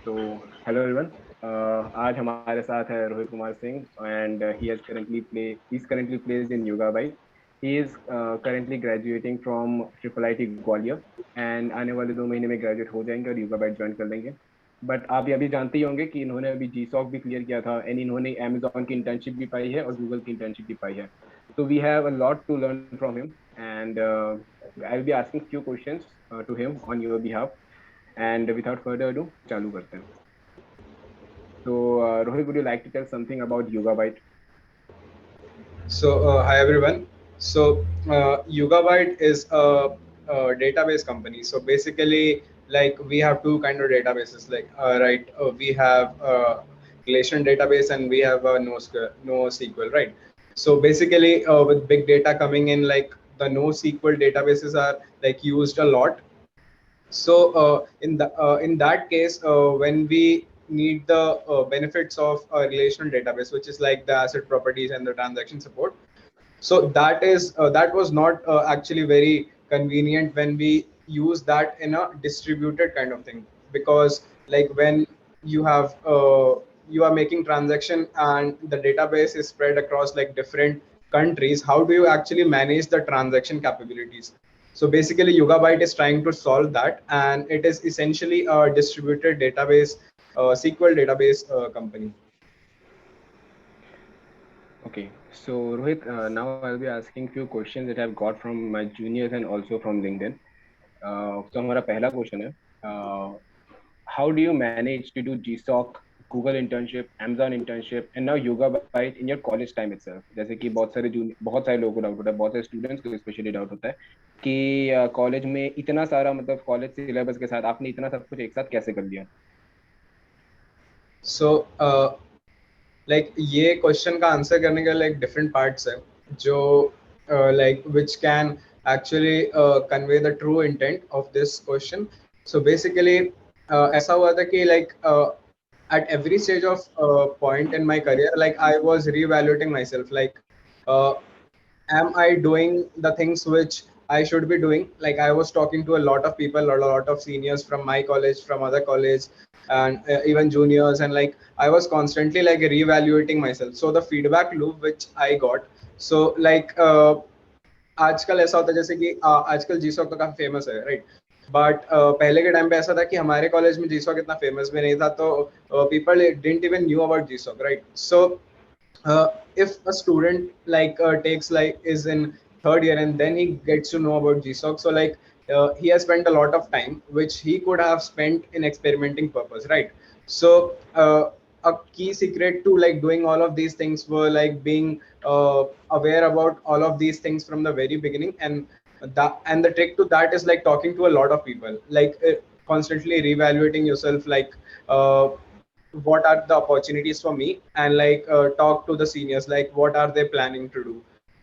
तो hello everyone. आज हमारे साथ है Rohit Kumar Singh and he is currently placed in Yoga Byte. He is currently graduating from triple I T Gwalior and आने वाले 2 महीने में ग्रेजुएट हो जाएंगे और योगा बाइट ज्वाइन कर लेंगे। बट आप ये अभी जानते ही होंगे कि इन्होंने अभी जी सॉक भी क्लियर किया था एंड इन्होंने अमेजोन की इंटर्नशिप भी पाई है और गूगल की इंटर्नशिप भी पाई है। तो we have a lot to learn from him and I will be asking few questions to him on your behalf. And without further ado चालू करते हैं। So, Rohit, would you like to tell something about Yoga Byte? Hi everyone. Yugabyte is a database company. So basically, like we have two kind of databases. We have a relation database and we have a NoSQL, right? So basically, with big data coming in, like the NoSQL databases are like used a lot. In that case, when we need the benefits of a relational database, which is like the asset properties and the transaction support, so that was not actually very convenient when we use that in a distributed kind of thing, because like when you have you are making transaction and the database is spread across like different countries, how do you actually manage the transaction capabilities? So basically Yugabyte is trying to solve that, and it is essentially a distributed database, SQL database company. Okay, so Rohit, now I'll be asking few questions that I've got from my juniors and also from LinkedIn. So हमारा पहला question है, how do you manage to do GSOC, Google internship, Amazon internship and now Yoga Byte in your college time itself? जैसे कि बहुत सारे लोगों को doubt होता है, बहुत सारे स्टूडेंट्स को स्पेशली डाउट होता है कि कॉलेज में इतना सारा मतलब कॉलेज सिलेबस के साथ आपने इतना सब कुछ एक साथ कैसे कर लिया? So लाइक ये क्वेश्चन का आंसर करने के लाइक डिफरेंट पार्ट्स है, जो like which can actually convey the true intent of this question. So basically ऐसा हुआ था कि like at every stage of point in my career, like I was reevaluating myself, like uh, am I doing the things which I should be doing? Like I was talking to a lot of people, a lot of seniors from my college, from other college, and even juniors, and like I was constantly like reevaluating myself. So the feedback loop which I got, so like आजकल ऐसा होता है जैसे कि आजकल जीसॉक तो काफी famous है, राइट? बट पहले के टाइम पे ऐसा था कि हमारे कॉलेज में जीसॉक इतना फेमस भी नहीं था, तो people didn't even knew about GSoC, right? So if a student like takes like is in third year and then he gets to know about GSOC, so like he has spent a lot of time which he could have spent in experimenting purpose, right? So a key secret to like doing all of these things were like being aware about all of these things from the very beginning, and the trick to that is like talking to a lot of people, like constantly reevaluating yourself, like what are the opportunities for me, and like talk to the seniors, like what are they planning to do,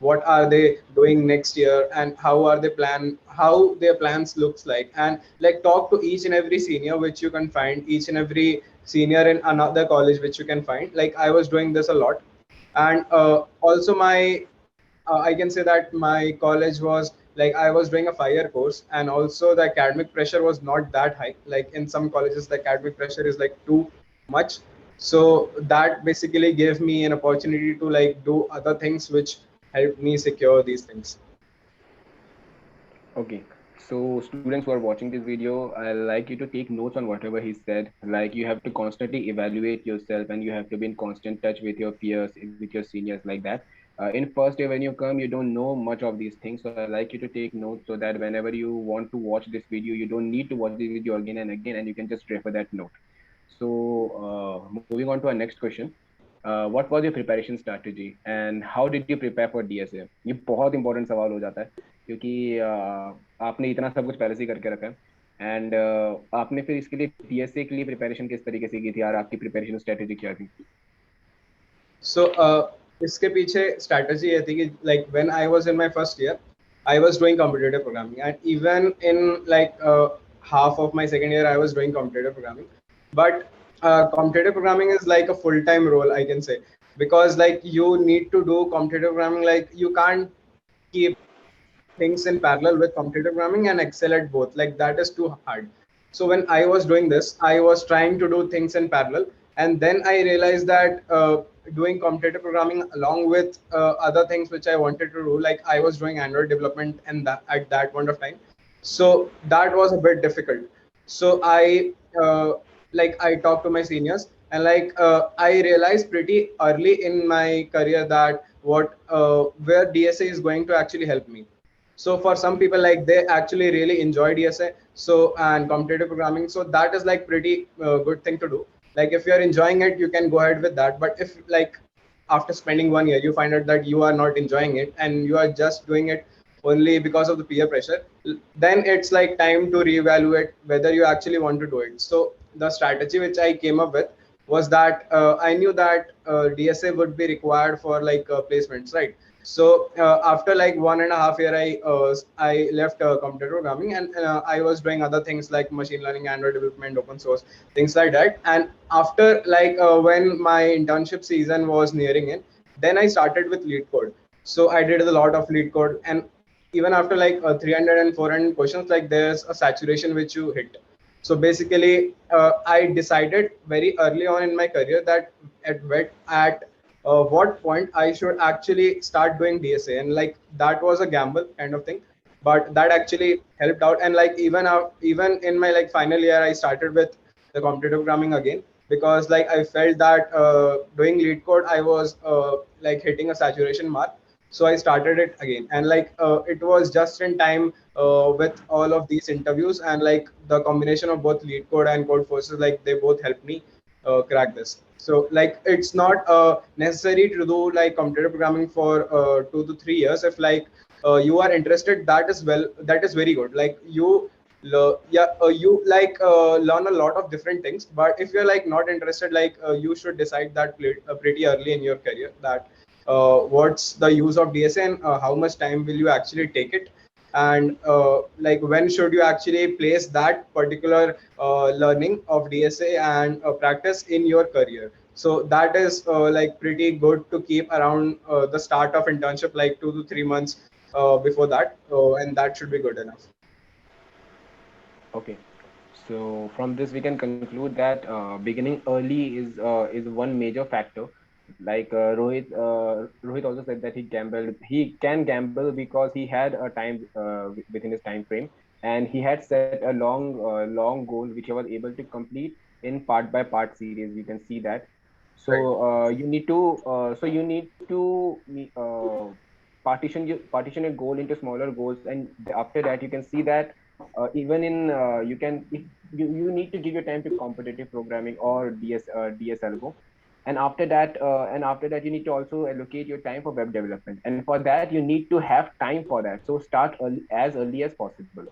what are they doing next year, and how their plans looks like, and like talk to each and every senior which you can find, each and every senior in another college which you can find. Like I was doing this a lot, and also my I can say that my college was like I was doing a 5 year course, and also the academic pressure was not that high. Like in some colleges, the academic pressure is like too much. So that basically gave me an opportunity to like do other things which helped me secure these things. Okay, so students who are watching this video, I like you to take notes on whatever he said. Like you have to constantly evaluate yourself and you have to be in constant touch with your peers, with your seniors like that. In first year when you come, you don't know much of these things. So I like you to take notes so that whenever you want to watch this video, you don't need to watch the video again and again and you can just refer that note. So moving on to our next question. What was your preparation strategy and how did you prepare for DSA? ये बहुत important सवाल हो जाता है क्योंकि आपने इतना सब कुछ पहले से ही करके रखा है एंड आपने फिर इसके लिए डीएसए के लिए प्रिपरेशन किस तरीके से की थी और आपकी प्रिपरेशन स्ट्रेटेजी क्या थी? So इसके पीछे strategy ये थी कि like when I was in my first year, I was doing competitive programming, and even in like half of my second year, I was doing competitive programming. But competitive programming is like a full-time role, I can say, because like you need to do competitive programming. Like you can't keep things in parallel with competitive programming and excel at both. Like that is too hard. So when I was doing this, I was trying to do things in parallel, and then I realized that doing competitive programming along with other things which I wanted to do, like I was doing Android development and that at that point of time, so that was a bit difficult. So I talked to my seniors, and I realized pretty early in my career that what where DSA is going to actually help me. So for some people, like they actually really enjoy DSA, so and competitive programming, so that is like pretty good thing to do. Like if you are enjoying it, you can go ahead with that. But if like after spending 1 year, you find out that you are not enjoying it and you are just doing it only because of the peer pressure, then it's like time to reevaluate whether you actually want to do it. So the strategy which I came up with was that I knew that DSA would be required for placements, right? So after like 1.5 year, I left computer programming, and I was doing other things like machine learning, Android development, open source, things like that. And after when my internship season was nearing in, then I started with lead code. So I did a lot of lead code, and even after 300 and 400 questions, like there's a saturation which you hit. So basically, I decided very early on in my career that at what point I should actually start doing DSA, and like that was a gamble kind of thing, but that actually helped out. And like even in my like final year, I started with the competitive programming again, because like I felt that doing lead code, I was like hitting a saturation mark. So I started it again, and it was just in time with all of these interviews, and like the combination of both lead code and code forces, like they both helped me crack this. So like it's not necessary to do like computer programming for 2 to 3 years. If you are interested, that is very good. Like you learn a lot of different things. But if you're like not interested, you should decide that pretty early in your career, that what's the use of DSA, and how much time will you actually take it, and like when should you actually place that particular learning of DSA and practice in your career. So that is like pretty good to keep around the start of internship, like 2 to 3 months before that, and that should be good enough. Okay. So from this, we can conclude that beginning early is one major factor. Like Rohit also said that he gambled. He can gamble because he had a time within his time frame, and he had set a long goal which he was able to complete in part by part series. You can see that. So Right. you need to partition your goal into smaller goals, and after that you can see that even in you can if you need to give your time to competitive programming or DSLGO, and after that you need to also allocate your time for web development, and for that you need to have time for that. So start as early as possible.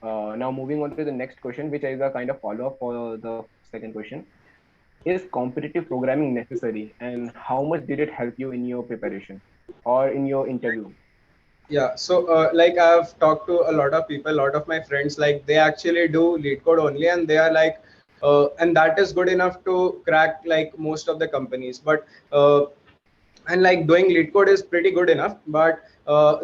Now moving on to the next question, which is a kind of follow up for the second question: is competitive programming necessary, and how much did it help you in your preparation or in your interview? Yeah, so like I've talked to a lot of people, a lot of my friends, like they actually do lead code only, and they are like, and that is good enough to crack like most of the companies. But and like doing lead code is pretty good enough, but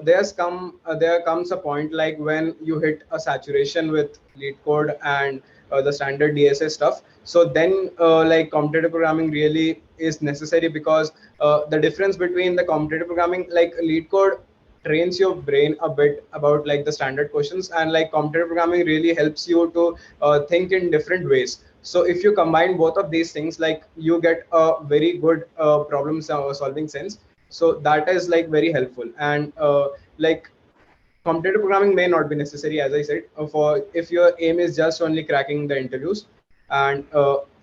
there comes a point like when you hit a saturation with lead code and the standard DSA stuff. So then like competitive programming really is necessary, because the difference between the competitive programming, like lead code trains your brain a bit about like the standard questions, and like competitive programming really helps you to think in different ways. So if you combine both of these things, like you get a very good problem solving sense. So that is like very helpful. And like competitive programming may not be necessary, as I said, for if your aim is just only cracking the interviews. And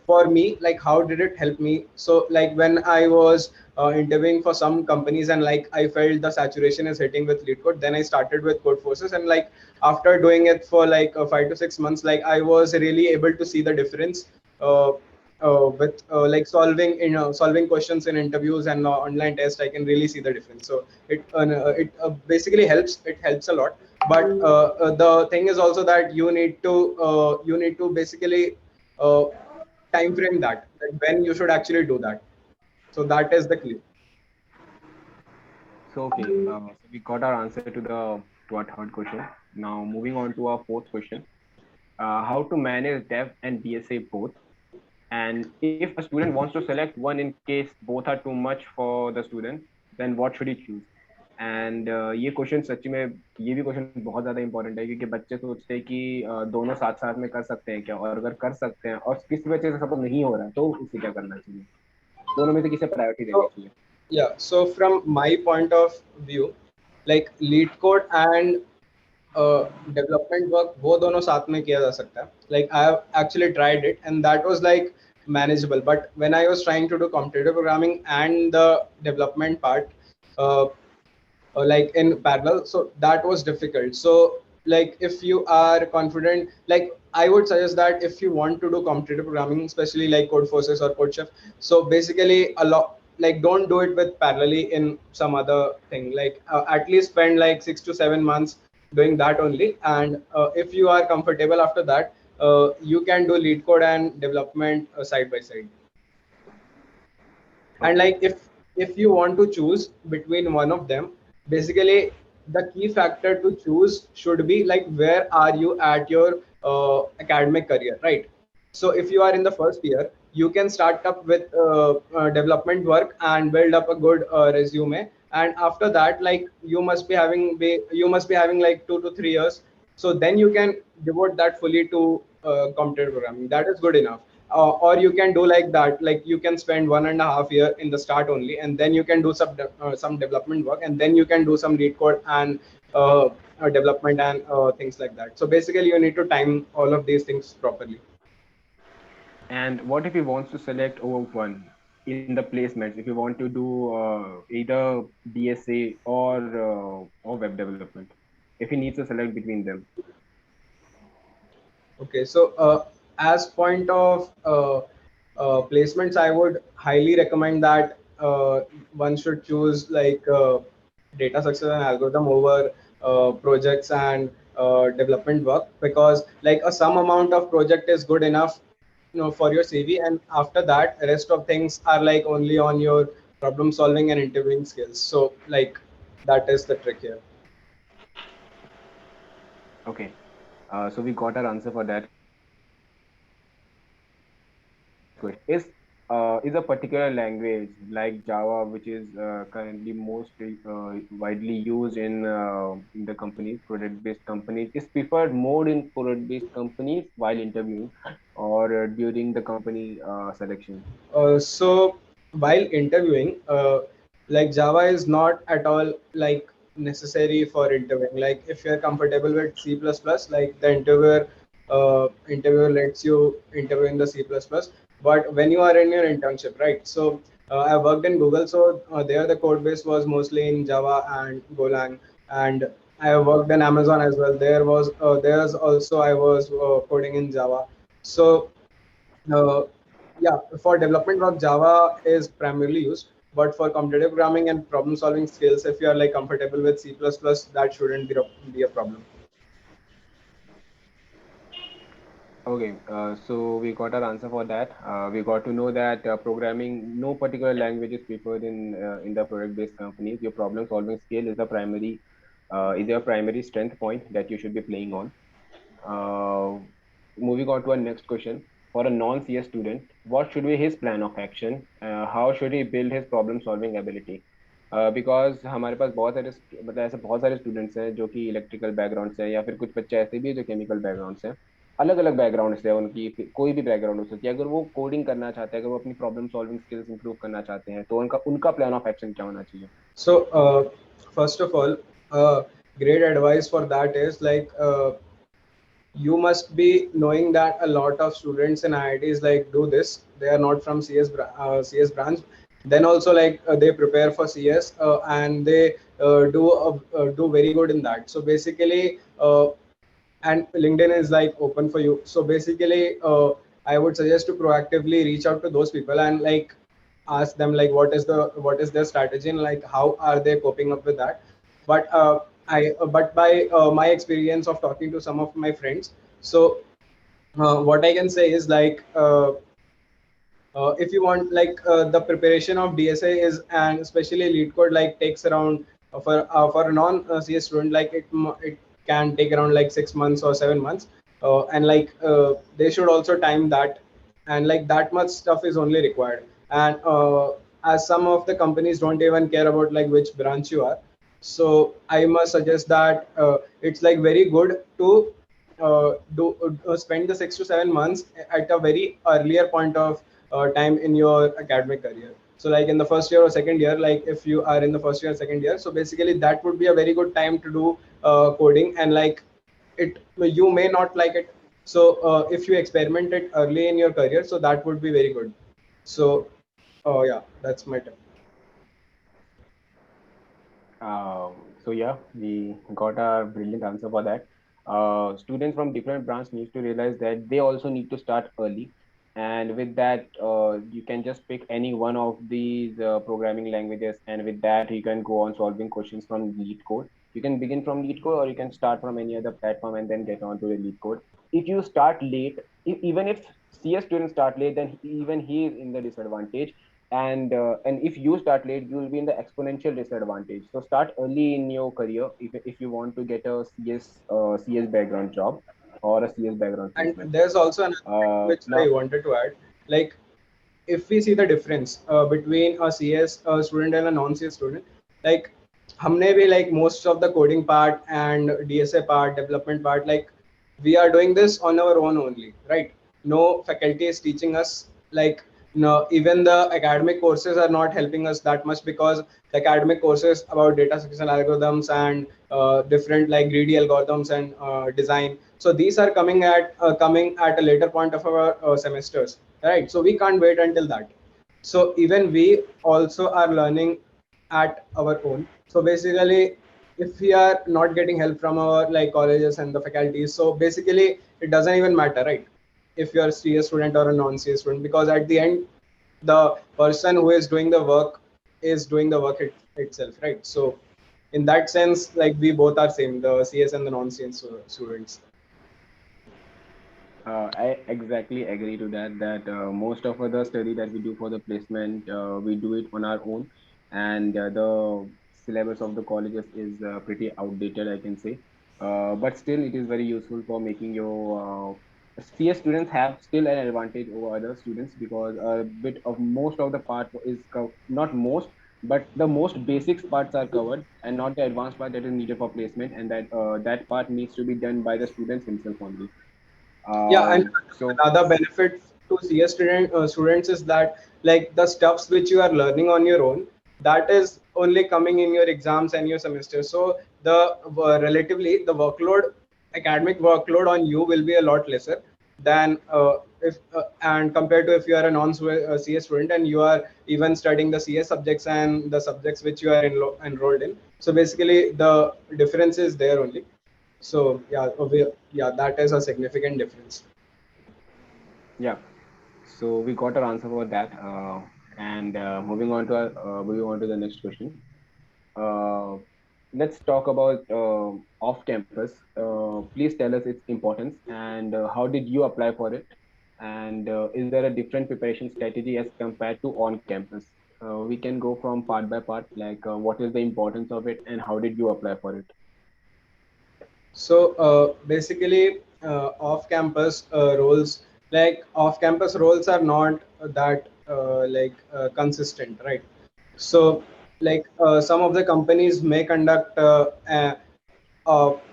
for me, like how did it help me? So like when I was interviewing for some companies, and like I felt the saturation is hitting with lead code, then I started with code forces. And like after doing it for like 5 to 6 months, like I was really able to see the difference with like solving questions in interviews and online tests. I can really see the difference. So it basically helps. It helps a lot. But the thing is also that you need to basically uh, time frame that, like when you should actually do that. So that is the key. So okay, so we got our answer to our third question. Now moving on to our fourth question. how to manage dev and DSA both, and if a student wants to select one in case both are too much for the student, then what should he choose? And ये question सच्ची में, ये भी question बहुत ज्यादा important है, क्योंकि बच्चे सोचते हैं कि दोनों साथ साथ में कर सकते हैं क्या, और अगर कर सकते हैं और किसी बच्चे से सपोर्ट नहीं हो रहा है तो उसे क्या करना चाहिए, दोनों में से किसे प्रायोरिटी देनी So चाहिए? yeah, so from my point of view, like lead code and development work वो दोनों साथ में किया जा सकता है. Like I have actually tried it and that was like manageable. But when I was trying to do competitive programming and the development part, uh, like in parallel, so that was difficult. So like if you are confident, like I would suggest that if you want to do competitive programming, especially like code forces or code chef, so basically a lot, like don't do it with parallelly in some other thing, like at least spend like 6 to 7 months doing that only, and if you are comfortable after that, you can do lead code and development side by side. And Okay. like if you want to choose between one of them, basically the key factor to choose should be like where are you at your academic career, right? So if you are in the first year, you can start up with development work and build up a good resume, and after that, like you must be having like 2 to 3 years, so then you can devote that fully to computer programming. That is good enough. Or you can do like that, like you can spend 1.5 year in the start only, and then you can do some development work, and then you can do some lead code and development and things like that. So basically you need to time all of these things properly. And what if he wants to select over one in the placements? If you want to do either DSA or web development, if he needs to select between them. Okay, so as point of placements, I would highly recommend that one should choose like data success and algorithm over projects and development work, because like a some amount of project is good enough, for your CV, and after that, rest of things are like only on your problem solving and interviewing skills. So like that is the trick here. Okay. So we got our answer for that question. Is a particular language like Java, which is currently most widely used in the companies, product-based companies, is preferred more in product-based companies while interviewing or during the company selection? So while interviewing, like Java is not at all like necessary for interviewing. Like if you're comfortable with C++, like the interviewer lets you interview in the C++. But when you are in your internship, right? So I worked in Google, so there the code base was mostly in Java and Golang, and I worked in Amazon as well. There's also I was coding in Java. So uh, yeah, for development work, Java is primarily used, but for competitive programming and problem solving skills, if you are like comfortable with C++, that shouldn't be a problem. Okay, so we got our answer for that. We got to know that programming, no particular language is preferred in the product-based companies. Your problem-solving skill is your primary strength point that you should be playing on. Uh, Moving on to our next question. For a non-CS student, what should be his plan of action? How should he build his problem-solving ability? Because हमारे पास बहुत सारे मतलब ऐसे बहुत सारे students हैं जो कि इलेक्ट्रिकल बैकग्राउंड से हैं, या फिर कुछ बच्चे ऐसे भी हैं जो केमिकल बैकग्राउंड से हैं, अलग अलग बैकग्राउंड से उनकी कोई भी बैकग्राउंड हो सकती है। अगर वो कोडिंग करना चाहते हैं, अगर वो अपनी प्रॉब्लम सॉल्विंग स्किल्स इंप्रूव करना चाहते हैं, तो उनका उनका प्लान ऑफ एक्शन क्या होना चाहिए? So, first of all, great advice for that is like you must be knowing that a lot of students in IITs like do this. They are not from CS branch. Then also like they prepare for CS and they do very good in that. So basically, and LinkedIn is like open for you. So basically, I would suggest to proactively reach out to those people and like ask them like what is their strategy and like how are they coping up with that. But but by my experience of talking to some of my friends, so what I can say is like if you want like the preparation of DSA is, and especially lead code like takes around for a non CS student, like it can take around like 6 months or 7 months. and they should also time that, and like that much stuff is only required. And as some of the companies don't even care about like which branch you are, so I must suggest that it's like very good to do spend the 6 to 7 months at a very earlier point of time in your academic career. So like in the first year or second year, like if you are in the first year or second year, so basically that would be a very good time to do coding. And like it, you may not like it, so if you experiment it early in your career, so that would be very good. So yeah, that's my tip. So yeah, we got a brilliant answer for that. Students from different branches need to realize that they also need to start early, and with that, you can just pick any one of these programming languages, and with that, you can go on solving questions from Lead Code. You can begin from Lead Code, or you can start from any other platform and then get on to the Lead Code. If you start late, even if CS students start late, then even he is in the disadvantage, and if you start late, you will be in the exponential disadvantage. So start early in your career if you want to get a CS background job or a CS background And placement. there's also another thing which I Now, wanted to add. Like if we see the difference between a CS student and a non-CS student, like हमने भी like most of the coding part and DSA part, development part, like we are doing this on our own only, right? No faculty is teaching us. Like no, even the academic courses are not helping us that much, because the academic courses about data structural algorithms and different like greedy algorithms and design. So these are coming at a later point of our semesters, right? So we can't wait until that. So even we also are learning at our own. So basically, if we are not getting help from our like colleges and the faculties, so basically it doesn't even matter, right? If you are a CS student or a non-CS student, because at the end, the person who is doing the work is doing the work itself, right? So in that sense, like we both are same, the CS and the non-CS students. I exactly agree to that. That most of the study that we do for the placement, we do it on our own, and the syllabus of the colleges is pretty outdated, I can say. But still, it is very useful for making your CS students have still an advantage over other students, because a bit of most of the part is not most, but the most basics parts are covered, and not the advanced part that is needed for placement, and that part needs to be done by the students himself only. Yeah, and So another benefit to CS students is that like the stuffs which you are learning on your own, that is only coming in your exams and your semester. So the relatively the workload, academic workload on you will be a lot lesser than if and compared to if you are a CS student and you are even studying the CS subjects and the subjects which you are enrolled in. So basically the difference is there only. So yeah, yeah, that is a significant difference. yeah, so we got our answer for that. And moving on to the next question. Uh, let's talk about off campus. Please tell us its importance, and how did you apply for it? And is there a different preparation strategy as compared to on campus? We can go from part by part, like what is the importance of it, and how did you apply for it? So basically, off-campus roles, like off-campus roles are not that consistent, right? So like some of the companies may conduct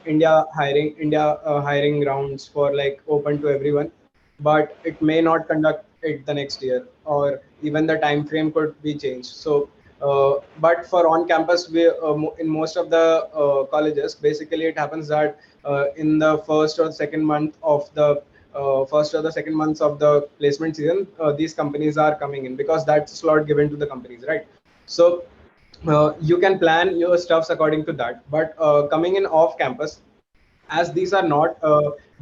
India hiring rounds for like open to everyone, but it may not conduct it the next year, or even the time frame could be changed. So but for on campus, in most of the colleges, basically it happens that in the first or the second months of the placement season, these companies are coming in, because that's a slot given to the companies, right? So you can plan your stuffs according to that. But coming in off campus, as these are not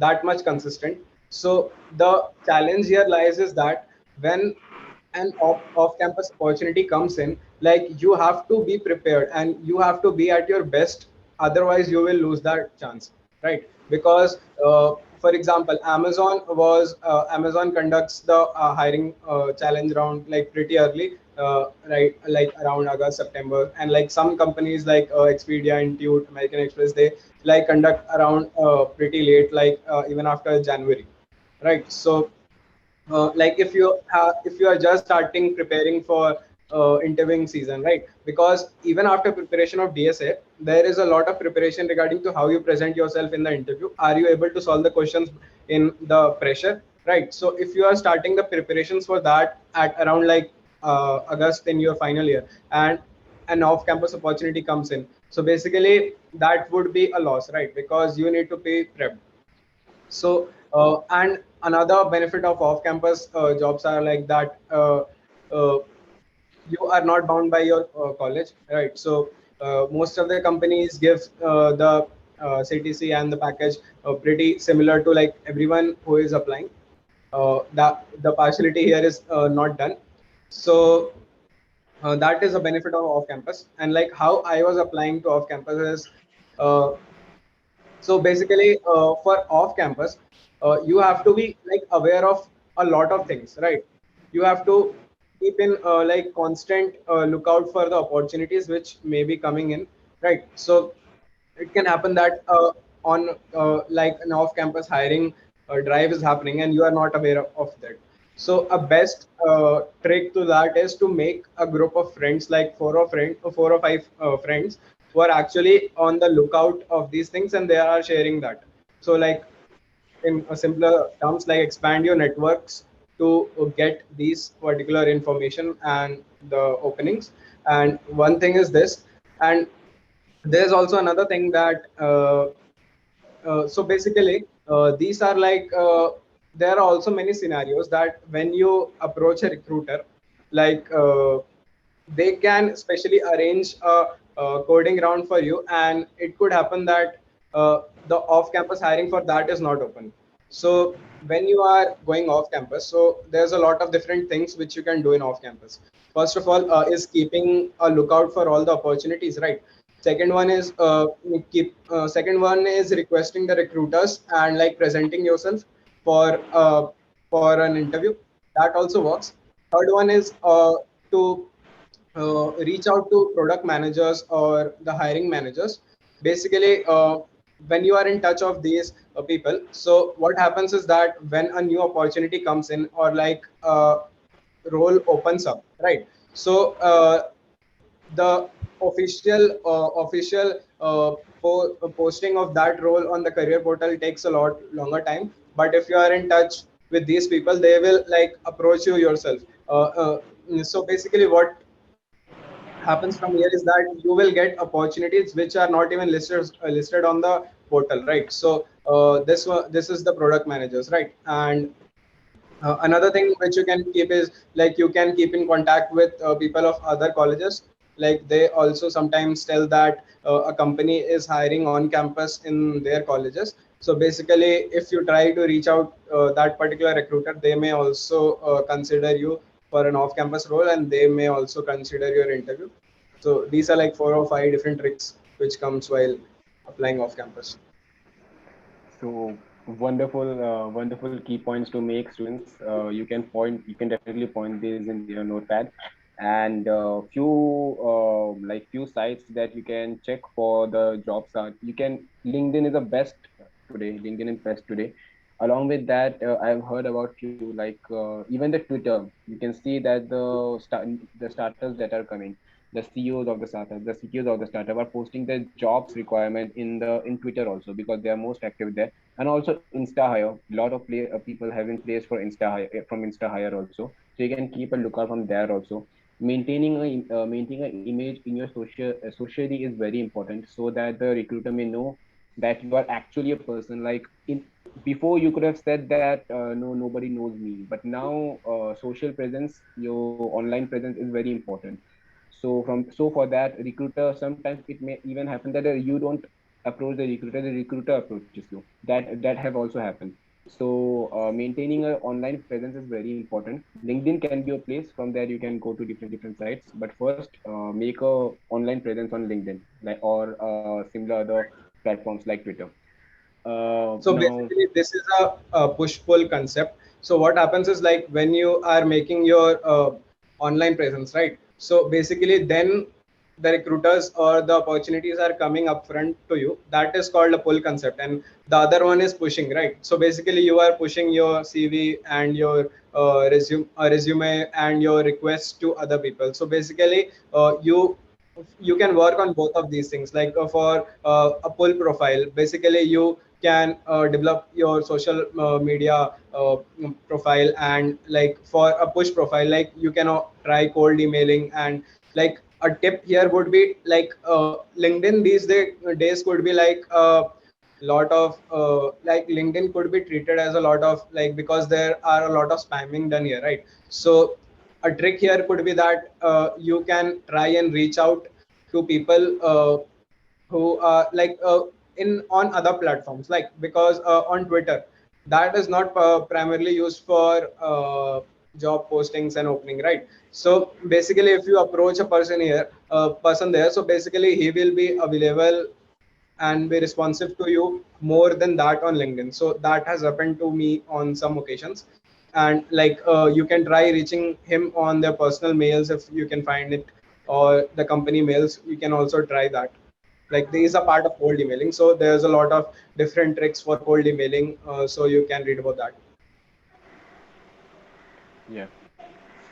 that much consistent, so the challenge here lies is that when an off campus opportunity comes in, like you have to be prepared and you have to be at your best, otherwise you will lose that chance, right? Because for example, Amazon conducts the hiring challenge round like pretty early, right? Like around August, September, and like some companies like Expedia, Intuit, American Express, they like conduct around pretty late, like even after January, right? So like if you are just starting preparing for interviewing season, right? Because even after preparation of DSA, there is a lot of preparation regarding to how you present yourself in the interview. Are you able to solve the questions in the pressure, right? So if you are starting the preparations for that at around like August in your final year, and an off-campus opportunity comes in, so basically that would be a loss, right? Because you need to be prepped. So and another benefit of off-campus jobs are like that uh, you are not bound by your college, right? So most of the companies give the CTC and the package pretty similar to like everyone who is applying. That the partiality here is not done. So that is a benefit of off-campus. And like how I was applying to off-campus is so basically, for off campus, you have to be like aware of a lot of things, right? You have to keep in like constant lookout for the opportunities which may be coming in, right? So it can happen that on like an off campus hiring drive is happening and you are not aware of that. So a best trick to that is to make a group of friends, like four or five friends who are actually on the lookout of these things and they are sharing that. So like in a simpler terms, like expand your networks to get these particular information and the openings. And one thing is this, and there's also another thing that so basically these are like there are also many scenarios that when you approach a recruiter, like they can specially arrange a coding round for you, and it could happen that the off-campus hiring for that is not open. So when you are going off-campus, so there's a lot of different things which you can do in off-campus. First of all, is keeping a lookout for all the opportunities, right? Second one is second one is requesting the recruiters and like presenting yourself for an interview. That also works. Third one is to reach out to product managers or the hiring managers. Basically, when you are in touch of these people, so what happens is that when a new opportunity comes in or like role opens up, right? So the official posting of that role on the career portal takes a lot longer time. But if you are in touch with these people, they will like approach you yourself. So basically, what happens from here is that you will get opportunities which are not even listed on the portal, right? So this is the product managers, right? And another thing which you can keep is like you can keep in contact with people of other colleges. Like they also sometimes tell that a company is hiring on campus in their colleges. So basically, if you try to reach out that particular recruiter, they may also consider you for an off-campus role, and they may also consider your interview. So these are like 4 or 5 different tricks which comes while applying off-campus. So wonderful key points to make, students. You can definitely point these in your notepad, and few sites that you can check for the jobs are. You can LinkedIn is the best today. LinkedIn is best today. Along with that, I've heard about few like even the Twitter. You can see that the startups that are coming, the CEOs of the startup, the CTOs of the startup are posting their jobs requirement in Twitter also, because they are most active there. And also Insta Hire, a lot of people having placed for Insta Hire from Insta Hire also. So you can keep a lookout from there also. Maintaining an image in your socially is very important, so that the recruiter may know that you are actually a person. Like in before, you could have said that no, nobody knows me, but now social presence, your online presence is very important. So for that recruiter, sometimes it may even happen that you don't approach the recruiter approaches you. That have also happened. So maintaining a online presence is very important. LinkedIn can be a place. From there you can go to different sites, but first make a online presence on LinkedIn, like or similar other platforms like Twitter. So Now, basically, this is a push-pull concept. So what happens is like when you are making your online presence, right? So basically, then the recruiters or the opportunities are coming upfront to you. That is called a pull concept, and the other one is pushing, right? So basically, you are pushing your CV and your resume and your requests to other people. So basically, you can work on both of these things. Like for a pull profile, basically you can develop your social media profile, and like for a push profile, like you can try cold emailing. And like a tip here would be like LinkedIn days could be like a lot of like LinkedIn could be treated as a lot of like, because there are a lot of spamming done here, right? So a trick here could be that you can try and reach out to people who like in on other platforms, like because on Twitter, that is not primarily used for job postings and opening, right? So basically, if you approach a person there, so basically he will be available and be responsive to you more than that on LinkedIn. So that has happened to me on some occasions. And like you can try reaching him on their personal mails if you can find it, or the company mails. You can also try that. Like these are part of cold emailing. So there's a lot of different tricks for cold emailing. So you can read about that. yeah.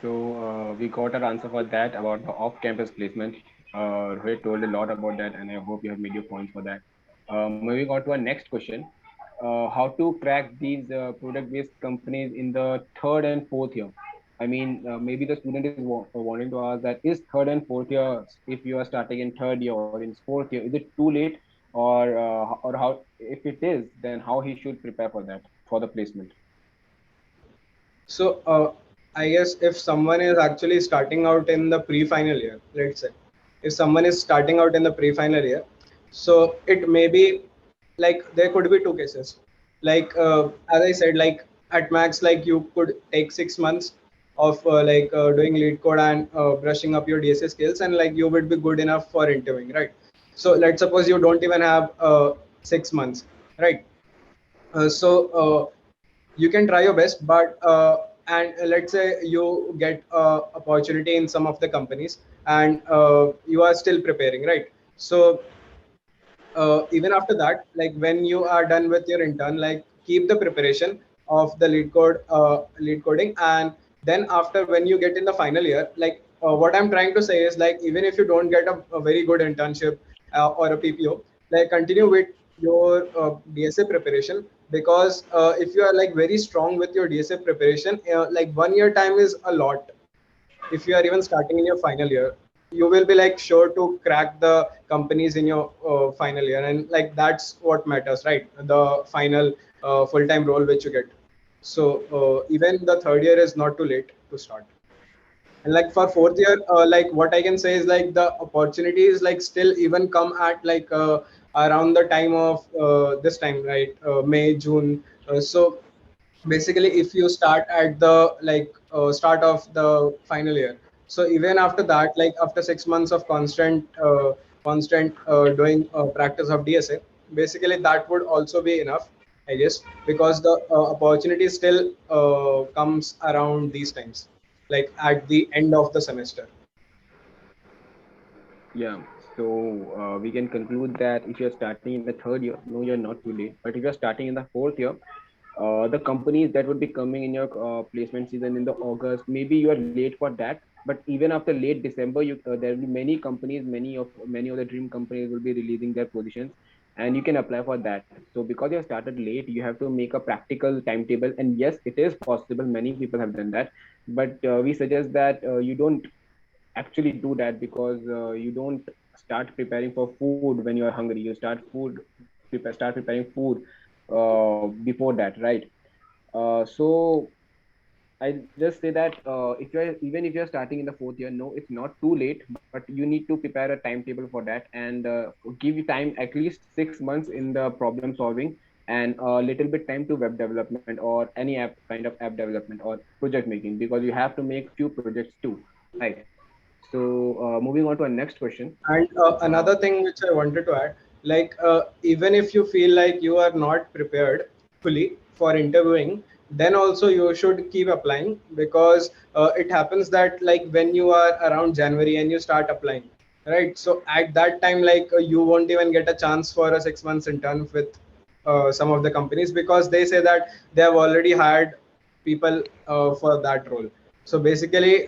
So we got our answer for that about the off-campus placement. Rohit told a lot about that, and I hope you have made your points for that. Moving on to our next question: how to crack these product-based companies in the third and fourth year? I mean, maybe the student is wanting to ask that is third and fourth year, if you are starting in third year or in fourth year, is it too late, or how? If it is, then how he should prepare for that for the placement? So I guess if someone is actually starting out in the pre-final year, let's say, if someone is starting out in the pre-final year, so it may be like there could be two cases. Like as I said, like at max, like you could take 6 months of doing lead code and brushing up your DSA skills, and like you would be good enough for interviewing, right? So let's suppose you don't even have 6 months, right? So you can try your best, but and let's say you get opportunity in some of the companies, and you are still preparing, right? So even after that, like when you are done with your intern, like keep the preparation of the lead coding. And then after, when you get in the final year, like what I'm trying to say is like, even if you don't get a very good internship or a PPO, like continue with your DSA preparation. Because if you are like very strong with your DSA preparation, like 1 year time is a lot. If you are even starting in your final year, you will be like sure to crack the companies in your final year, and like that's what matters, right? The final full-time role which you get. So even the third year is not too late to start. And like for fourth year, like what I can say is like the opportunities like still even come at like around the time of this time, right? May, June. So basically, if you start at the start of the final year, so even after that, like after 6 months of constant doing practice of DSA, basically that would also be enough, I guess, because the opportunity still comes around these times, like at the end of the semester. Yeah, so we can conclude that if you're starting in the third year, no, you're not too late. But if you're starting in the fourth year, the companies that would be coming in your placement season in the August, maybe you are late for that. But even after late December, there will be many companies, many of the dream companies will be releasing their positions, and you can apply for that. So because you have started late, you have to make a practical timetable. And yes, it is possible. Many people have done that, but we suggest that you don't actually do that, because you don't start preparing for food when you are hungry. You start preparing food before that, right? So I just say that if you're even if you're starting in the fourth year, no, it's not too late, but you need to prepare a timetable for that, and give you time at least 6 months in the problem solving, and a little bit time to web development or any kind of app development or project making, because you have to make few projects too, right? So moving on to our next question. And Uh, another thing which I wanted to add, like even if you feel like you are not prepared fully for interviewing, then also you should keep applying, because it happens that like when you are around January and you start applying, right? So at that time, like you won't even get a chance for a 6 months intern with some of the companies, because they say that they have already hired people for that role. So basically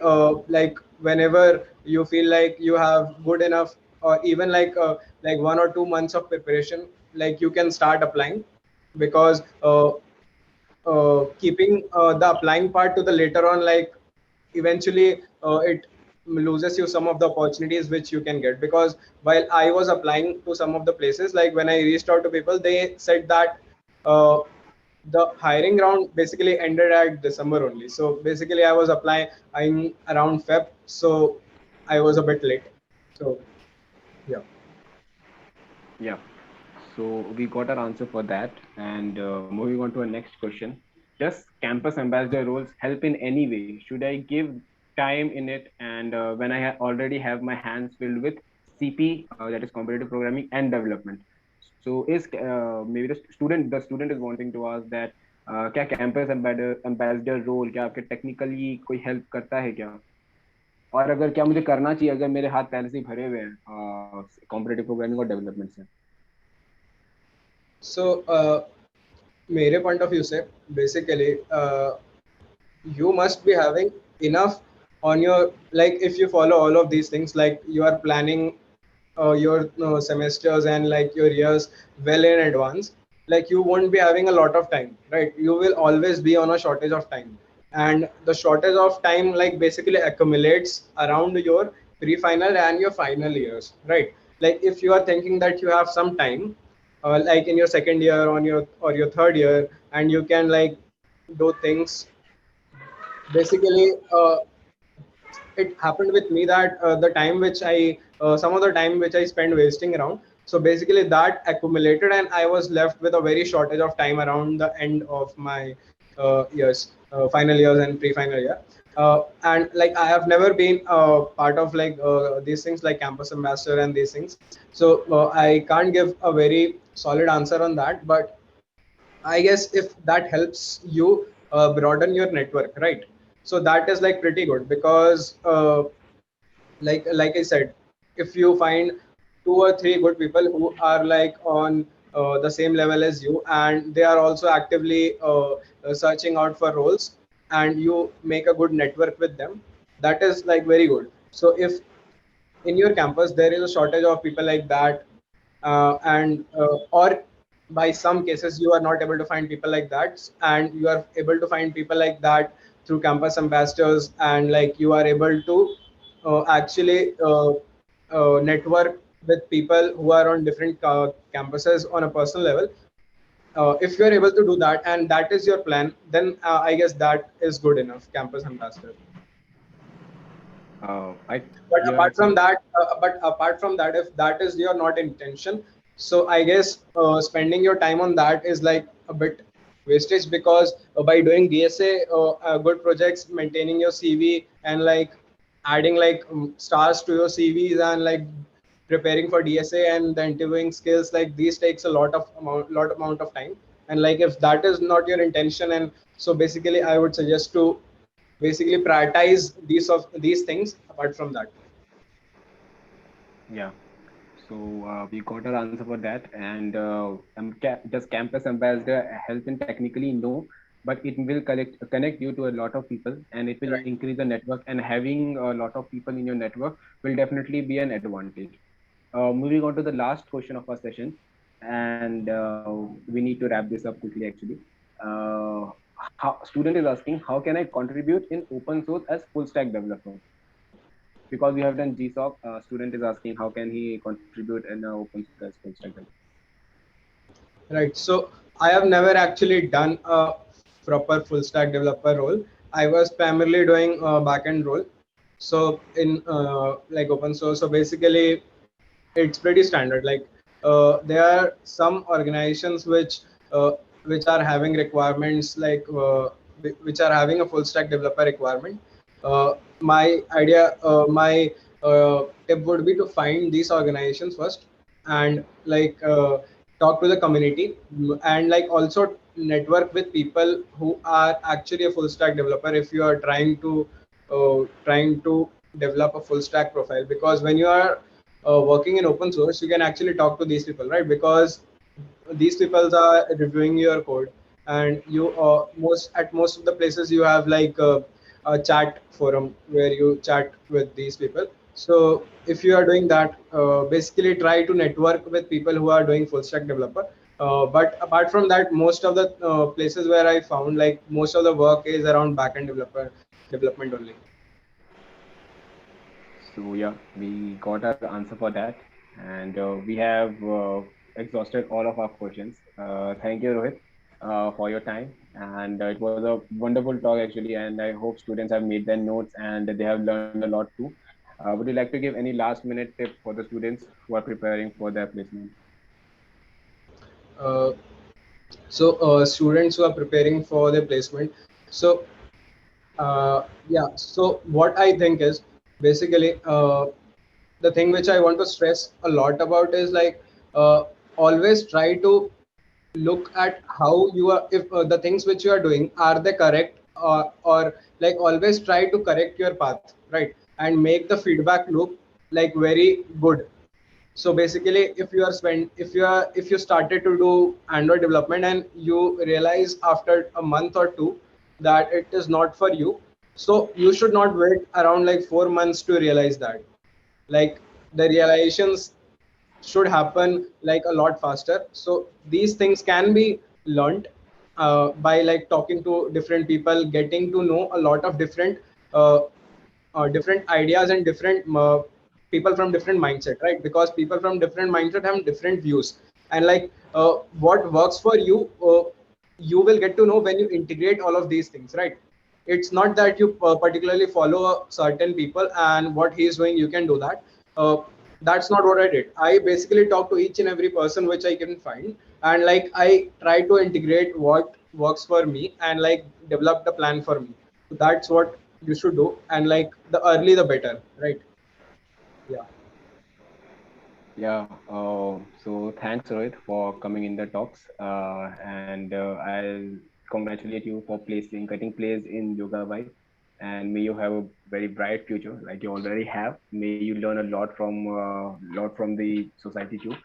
like whenever you feel like you have good enough, or even like 1 or 2 months of preparation, like you can start applying, because keeping the applying part to the later on, like eventually it loses you some of the opportunities which you can get. Because while I was applying to some of the places, like when I reached out to people, they said that uh, the hiring round basically ended at December only. So basically I was applying around Feb, so I was a bit late. So yeah. Yeah. So we got our answer for that. And moving on to our next question. Does campus ambassador roles help in any way? Should I give time in it? And when I already have my hands filled with CP, that is competitive programming and development. So is maybe the student is wanting to ask that क्या campus ambassador role क्या आपके technically कोई help करता है क्या? और अगर क्या मुझे करना चाहिए अगर मेरे हाथ पहले से ही भरे हुए हैं competitive programming और development से? So मेरे point of view से basically you must be having enough on your, like if you follow all of these things, like you are planning your semesters and like your years well in advance, like you won't be having a lot of time, right? You will always be on a shortage of time, and the shortage of time like basically accumulates around your pre-final and your final years, right? Like if you are thinking that you have some time like in your second year on your or your third year, and you can like do things basically it happened with me that the time which I some of the time which I spent wasting around, so basically that accumulated and I was left with a very shortage of time around the end of my years, final years and pre-final year. And like I have never been part of like these things like campus ambassador and these things, so I can't give a very solid answer on that. But I guess if that helps you broaden your network, right? So that is like pretty good, because like I said, if you find 2 or 3 good people who are like on the same level as you, and they are also actively searching out for roles, and you make a good network with them, that is like very good. So if in your campus there is a shortage of people like that, and or by some cases you are not able to find people like that, and you are able to find people like that through campus ambassadors, and like you are able to actually network with people who are on different campuses on a personal level. If you are able to do that and that is your plan, then I guess that is good enough, campus ambassador. I But yeah, apart from that, if that is your not intention, so I guess spending your time on that is like a bit wastage, because by doing DSA good projects, maintaining your CV, and like adding like stars to your CVs, and like preparing for DSA and the interviewing skills, like these takes a lot amount of time. And like if that is not your intention, and so basically I would suggest to basically prioritize these things apart from that. yeah. So we got our answer for that. And does campus ambassador help in technically? No, but it will connect you to a lot of people, and it will Right. increase the network. And having a lot of people in your network will definitely be an advantage. Moving on to the last question of our session, and we need to wrap this up quickly. Actually, how student is asking, how can I contribute in open source as full stack developer? Because we have done GSOC, student is asking how can he contribute in open source full stack development. Right. So I have never actually done a proper full stack developer role. I was primarily doing a backend role. So in like open source, so basically it's pretty standard. Like there are some organizations which are having requirements like which are having a full stack developer requirement. My tip would be to find these organizations first, and like talk to the community, and like also network with people who are actually a full stack developer if you are trying to develop a full stack profile. Because when you are working in open source, you can actually talk to these people, right? Because these people are reviewing your code, and you most of the places you have like a chat forum where you chat with these people. So if you are doing that, basically try to network with people who are doing full stack developer. But apart from that, most of the places where I found like most of the work is around backend development only. So yeah, we got our answer for that, and we have exhausted all of our questions. Thank you, Rohit, for your time, and it was a wonderful talk actually. And I hope students have made their notes and they have learned a lot too. Would you like to give any last minute tip for the students who are preparing for their placement? Uh, Students who are preparing for their placement. So yeah, so what I think is basically the thing which I want to stress a lot about is like always try to look at how you are, if the things which you are doing are they correct, or like always try to correct your path, right? And make the feedback loop like very good. So basically if you started to do Android development and you realize after a month or two that it is not for you, so you should not wait around like 4 months to realize that. Like the realizations should happen like a lot faster. So these things can be learned by like talking to different people, getting to know a lot of uh, different ideas and different people from different mindset, right? Because people from different mindset have different views, and like what works for you, you will get to know when you integrate all of these things, right? It's not that you particularly follow certain people and what he is doing you can do that. That's not what I did. I basically talk to each and every person which I can find, and like I try to integrate what works for me and like develop the plan for me. So that's what you should do, and like the early the better, right? Yeah. Yeah. So thanks, Rohit, for coming in the talks. And I'll congratulate you for getting placed in Yoga Vibe. And may you have a very bright future, like you already have. May you learn a lot from the society too,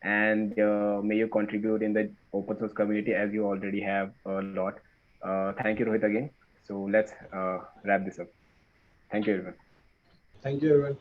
and may you contribute in the open source community as you already have a lot. Thank you, Rohit, again. So let's wrap this up. Thank you, everyone. Thank you, everyone.